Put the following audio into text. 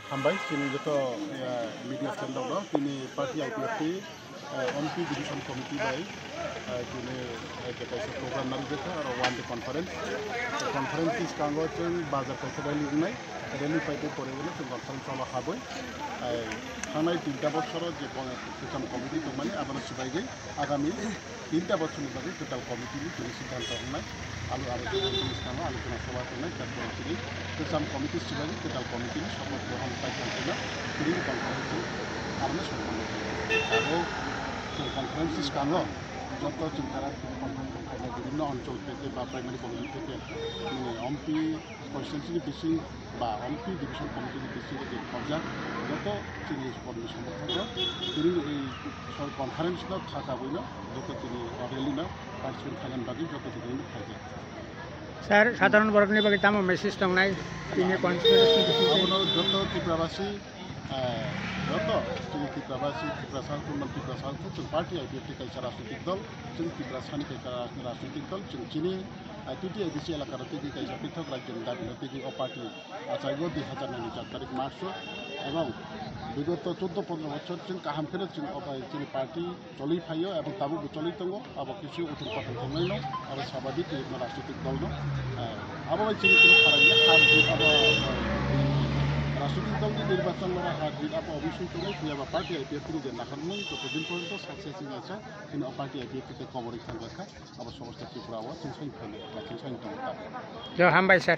हामबाय जोंनि जत media stand दं दिनै party IPFT MP division committee बाय दिनै कायसा प्रग्राम नारिजेखा आरो वन डे कन्फारेंस सिगाङाव जों बाजार कायसा रैली फाइटे परेबोनो जों कन्फारेंस हाबै थांनाय 3टा बछराव जे गोजाम कमिटी दं माने आबाद सिबायगै आगामी 3टा बछरनि बागै गोदान कमिटीनि दिनै सिद्धांत हमनाय आलोचना सभा खुंनाय तारपरे दिनै गोजाम कमिटी सिबायगै गोदान कमिटीनि शपथ ग्रहण खालामना दिनै कन्फारेंस आरो सम्पन्न आरो जों कन्फारेंस सिगाङाव যত চিন্তারা বিভিন্ন অঞ্চল থেকে বা প্রাইমারি কমিটি থেকে এমপি কনস্টিটুয়েন্সিनि बिसिं বা एमपी डिविजन कमिटीनि बिसिं যে পর্যায় যত চিনি কর্মী সমর্থক তিনি এই কনফারেন্স থাকাবইনো যত তিনি রেলিনো পার্টিসিপেট খালাম বাকি যত তিনি থাকে স্যার সাধারণ বর্গনি বাকি তামো মেসেজ দंनाय তিনি কনস্টিটুয়েন্সি যত ত্রিপুরাবাসী যত जोंनि त्रिपुराबासी त्रिपुरा सालखौ त्रिपुरा सालखौ जों पार्टी आईपीएफटी कायसा राजनीतिक दल जों त्रिपुरा सानि कायसा राजनीतिक दल जों चिनि टीटीआईडीसी एलाकार থেকে कायसा पृथक राज्यनि दाबिनो থেকে पार्टी आचार्य 2009 तारिख मार्च এবং বিগত 14-15 বছর जों गाहाम फेरो जों पार्टी चलि फायो এবং ताबो चलि दङ आबो किछु उथुल पाथल खालामनाय दं आरो साबादिक राजनीतिक दल दं आबो जोंनि फारागथिया हार आबो राजनीतिक दल की निर्वाचन हार जीत आप अवश्य चले फैयाबा पार्टी आईपीएफटी जे नाखारमोन ततदिन पर्यन्त सक्सेस आसा जों पार्टी आईपीएफटी कवरेज थांगाखा अब समस्त त्रिपुरा जों साइन फाइनो जों साइन दं हामबाय सार